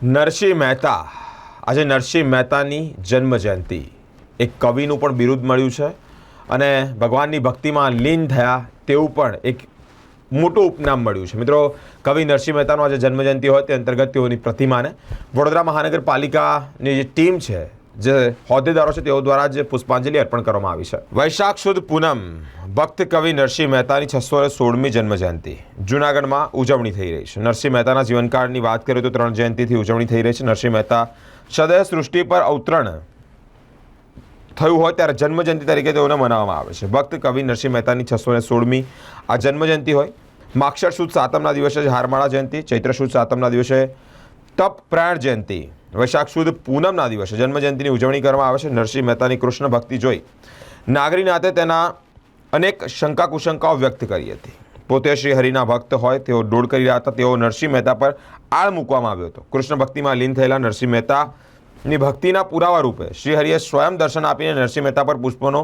નરસિંહ મહેતા આજે નરસિંહ મહેતાની જન્મજયંતિ એક કવિનું પણ બિરુદ મળ્યું છે અને ભગવાનની ભક્તિમાં લીન થયા તેવું પણ એક મોટું ઉપનામ મળ્યું છે। મિત્રો, કવિ નરસિંહ મહેતાનો આજે જન્મજયંતિ હોય તે અંતર્ગત તેઓની પ્રતિમાને વડોદરા મહાનગરપાલિકાની જે ટીમ છે, જે હોદ્દેદારો છે, તેઓ દ્વારા જ પુષ્પાંજલિ અર્પણ કરવામાં આવી છે। વૈશાખ સુદ પૂનમ ભક્ત કવિ નરસિંહ મહેતાની 616મી જન્મજયંતિ જૂનાગઢમાં ઉજવણી થઈ રહી છે। નરસિંહ મહેતાના જીવનકાળની વાત કરીએ તો 3 જયંતિથી ઉજવણી થઈ રહી છે। નરસિંહ મહેતા સદય સૃષ્ટિ પર અવતરણ થયું હોય ત્યારે જન્મજયંતિ તરીકે તેઓને મનાવવામાં આવે છે। ભક્ત કવિ નરસિંહ મહેતાની 616મી આ જન્મજયંતિ હોય। માક્ષર સુદ સાતમના દિવસે હારમાળા જયંતિ, ચૈત્ર સુદ સાતમના દિવસે તપ પ્રાણ જયંતિ, વૈશાખ સુદ પૂનમના દિવસે જન્મજયંતિની ઉજવણી કરવામાં આવે છે। નરસિંહ મહેતાની કૃષ્ણ ભક્તિ જોઈ નાગરી નાતે તેના અનેક શંકા કુશંકાઓ વ્યક્ત કરી હતી। પોતે શ્રી હરિના ભક્ત હોય તેઓ દોડ કરી રહ્યા હતા, તેઓ નરસિંહ મહેતા પર આળ મૂકવામાં આવ્યો હતો। કૃષ્ણ ભક્તિમાં લીન થયેલા નરસિંહ મહેતાની ભક્તિના પુરાવા રૂપે શ્રી હરિએ સ્વયં દર્શન આપીને નરસિંહ મહેતા પર પુષ્પોનો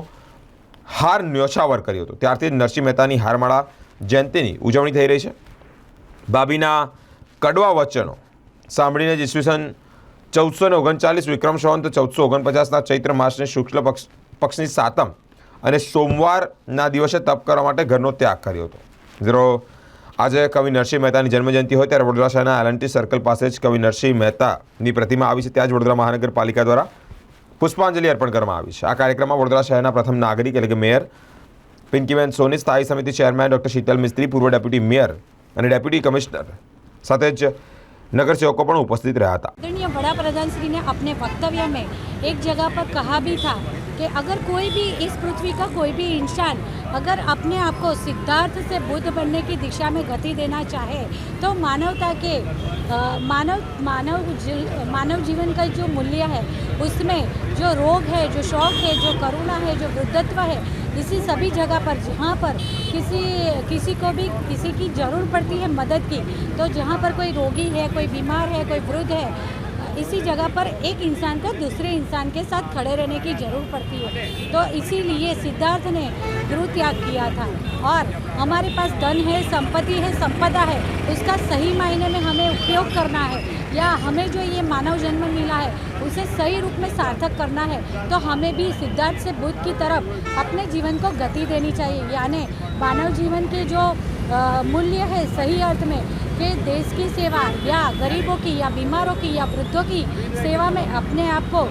હાર ન્યોછાવર કર્યો હતો। ત્યારથી જ નરસિંહ મહેતાની હારમાળા જયંતિની ઉજવણી થઈ રહી છે। ભાભીના કડવા વચનો સાંભળીને જ ઈસવીસન 1439 વિક્રમ સંવત 1449ના ચૈત્ર માસની શુક્લ પક્ષની સાતમ અને સોમવારના દિવસે તપ કરવા માટે ઘરનો ત્યાગ કર્યો હતો। મિત્રો, આજે કવિ નરસિંહ મહેતાની જન્મજયંતિ હોય ત્યારે વડોદરા શહેરના LNT સર્કલ પાસે જ કવિ નરસિંહ મહેતાની પ્રતિમા આવી છે। ત્યાં જ વડોદરા મહાનગરપાલિકા દ્વારા પુષ્પાંજલિ અર્પણ કરવામાં આવી છે। આ કાર્યક્રમમાં વડોદરા શહેરના પ્રથમ નાગરિક એટલે કે મેયર પિંકીબેન સોની, સ્થાયી સમિતિ ચેરમેન ડૉક્ટર શીતલ મિસ્ત્રી, પૂર્વ ડેપ્યુટી મેયર અને ડેપ્યુટી કમિશનર સાથે જ नगरसेवकों पर उपस्थित रहा था। आदरणीय बड़ा प्रधान श्री ने अपने वक्तव्य में एक जगह पर कहा भी था कि अगर कोई भी इस पृथ्वी का कोई भी इंसान अगर अपने आप को सिद्धार्थ से बुद्ध बनने की दिशा में गति देना चाहे तो मानवता के मानव जीवन का जो मूल्य है उसमें जो रोग है, जो शौक है, जो करुणा है, जो वृद्धत्व है, इसी सभी जगह पर जहाँ पर किसी को भी किसी की ज़रूर पड़ती है मदद की, तो जहाँ पर कोई रोगी है, कोई बीमार है, कोई वृद्ध है, इसी जगह पर एक इंसान को दूसरे इंसान के साथ खड़े रहने की ज़रूर पड़ती है। तो इसीलिए सिद्धार्थ ने गृह त्याग किया था। और हमारे पास धन है, संपत्ति है, संपदा है, उसका सही मायने में हमें उपयोग करना है, या हमें जो ये मानव जन्म मिला है उसे सही रूप में सार्थक करना है, तो हमें भी सिद्धार्थ से बुद्ध की तरफ अपने जीवन को गति देनी चाहिए। यानी मानव जीवन के जो मूल्य है सही अर्थ में कि देश की सेवा या गरीबों की या बीमारों की या वृद्धों की सेवा में अपने आप को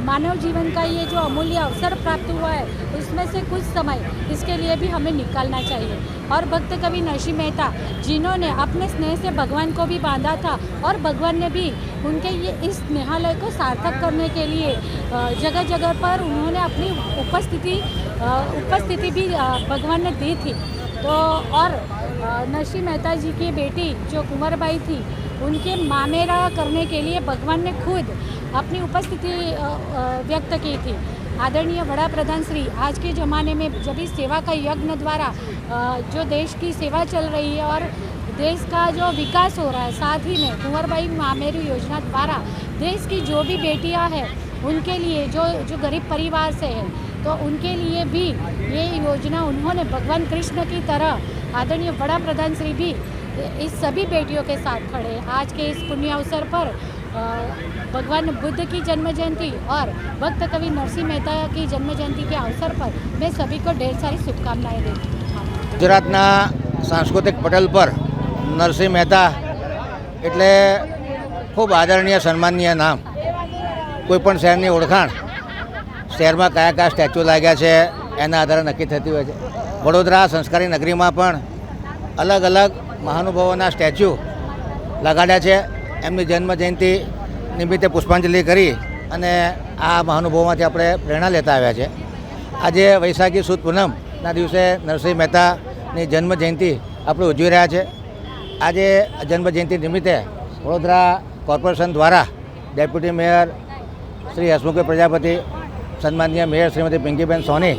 मानव जीवन का ये जो अमूल्य अवसर प्राप्त हुआ है उसमें से कुछ समय इसके लिए भी हमें निकालना चाहिए। और भक्त कवि नरसिंह मेहता जिन्होंने अपने स्नेह से भगवान को भी बांधा था और भगवान ने भी उनके ये इस स्नेहालय को सार्थक करने के लिए जगह जगह पर उन्होंने अपनी उपस्थिति भी भगवान ने दी थी। तो और नरसिंह मेहता जी की बेटी जो कुंवरबाई थी, उनके मामेरा करने के लिए भगवान ने खुद अपनी उपस्थिति व्यक्त की थी। आदरणीय बड़ा प्रधान श्री आज के ज़माने में जब इस सेवा का यज्ञ द्वारा जो देश की सेवा चल रही है और देश का जो विकास हो रहा है, साथ ही में कुंवरबाई मामेरू योजना द्वारा देश की जो भी बेटियां हैं उनके लिए जो गरीब परिवार से है, तो उनके लिए भी ये योजना उन्होंने भगवान कृष्ण की तरह आदरणीय बड़ा प्रधान श्री भी इस सभी बेटियों के साथ खड़े। आज के इस पुण्य अवसर पर भगवान बुद्ध की जन्म जयंती और भक्त कवि नरसिंह मेहता की जन्म जयंती के अवसर पर मैं सभी को ढेर सारी शुभकामनाएं देती हूँ। गुजरातना सांस्कृतिक पटल पर नरसिंह मेहता એટલે ખૂબ આદરણીય સન્માનીય નામ। કોઈપણ શહેરની ઓળખાણ શહેરમાં કયા કયા સ્ટેચ્યુ લાગ્યા છે એના આધારે નક્કી થતી હોય છે। વડોદરા સંસ્કારી નગરીમાં પણ અલગ અલગ મહાનુભાવોના સ્ટેચ્યુ લગાડ્યા છે। એમની જન્મજયંતિ નિમિત્તે પુષ્પાંજલિ કરી અને આ મહાનુભાવોમાંથી આપણે પ્રેરણા લેતા આવ્યા છે। આજે વૈશાખી સુદ પૂનમના દિવસે નરસિંહ મહેતાની જન્મજયંતિ આપણે ઉજવી રહ્યા છે। આજે જન્મજયંતિ નિમિત્તે વડોદરા કોર્પોરેશન દ્વારા ડેપ્યુટી મેયર શ્રી હસમુખ પ્રજાપતિ, સન્માનીય મેયર શ્રીમતી પિંકીબેન સોની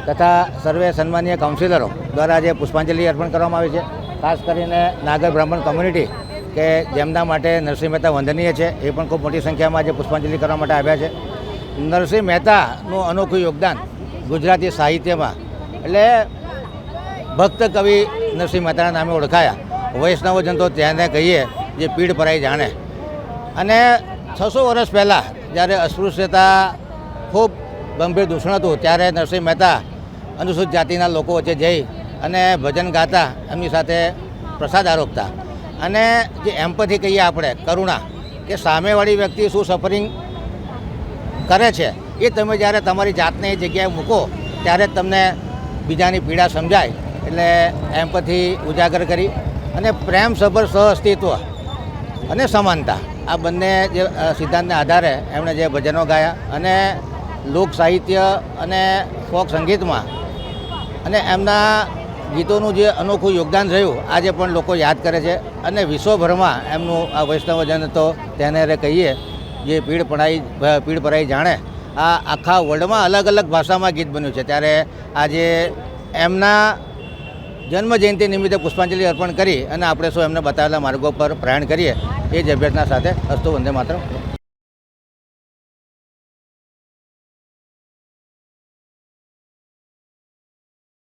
તથા સર્વે સન્માનીય કાઉન્સિલરો દ્વારા આજે પુષ્પાંજલિ અર્પણ કરવામાં આવી છે। ખાસ કરીને નાગર બ્રાહ્મણ કોમ્યુનિટી કે જેમના માટે નરસિંહ મહેતા વંદનીય છે, એ પણ ખૂબ મોટી સંખ્યામાં આજે પુષ્પાંજલિ કરવા માટે આવ્યા છે। નરસિંહ મહેતાનું અનોખું યોગદાન ગુજરાતી સાહિત્યમાં એટલે ભક્ત કવિ નરસિંહ મહેતાના નામે ઓળખાયા। વૈષ્ણવજન તો તેને કહીએ જે પીડ પરાઈ જાણે। અને 600 વર્ષ પહેલાં જ્યારે અસ્પૃશ્યતા ખૂબ ગંભીર દૂષણ હતું ત્યારે નરસિંહ મહેતા અનુસૂચિત જાતિના લોકો વચ્ચે જઈ અને ભજન ગાતા એમની સાથે પ્રસાદ આરોપતા. અને જે એમ્પથી કહીએ આપણે, કરુણા, કે સામેવાળી વ્યક્તિ શું સફરિંગ કરે છે એ તમે જ્યારે તમારી જાતને એ જગ્યાએ મૂકો ત્યારે જ તમને બીજાની પીડા સમજાય. એટલે એમ્પથી ઉજાગર કરી અને પ્રેમસભર સહઅસ્તિત્વ અને સમાનતા, આ બંને જે સિદ્ધાંતના આધારે એમણે જે ભજનો ગાયા અને લોક સાહિત્ય અને ફોક સંગીતમાં અને એમના ગીતોનું જે અનોખું યોગદાન રહ્યું આજે પણ લોકો યાદ કરે છે. અને વિશ્વભરમાં એમનું આ વૈષ્ણવજન તો તેને રે કહીએ, જે પીડ પરાઈ જાણે, આ આખા વર્લ્ડમાં અલગ અલગ ભાષામાં ગીત બન્યું છે. ત્યારે આજે એમના જન્મ જયંતિ નિમિત્તે પુષ્પાંજલિ અર્પણ કરી અને આપણે સૌ એમને બતાવેલા માર્ગો પર પ્રયાણ કરીએ એ જ અભ્યર્થના સાથે અસ્તુ વંદે માતરમ.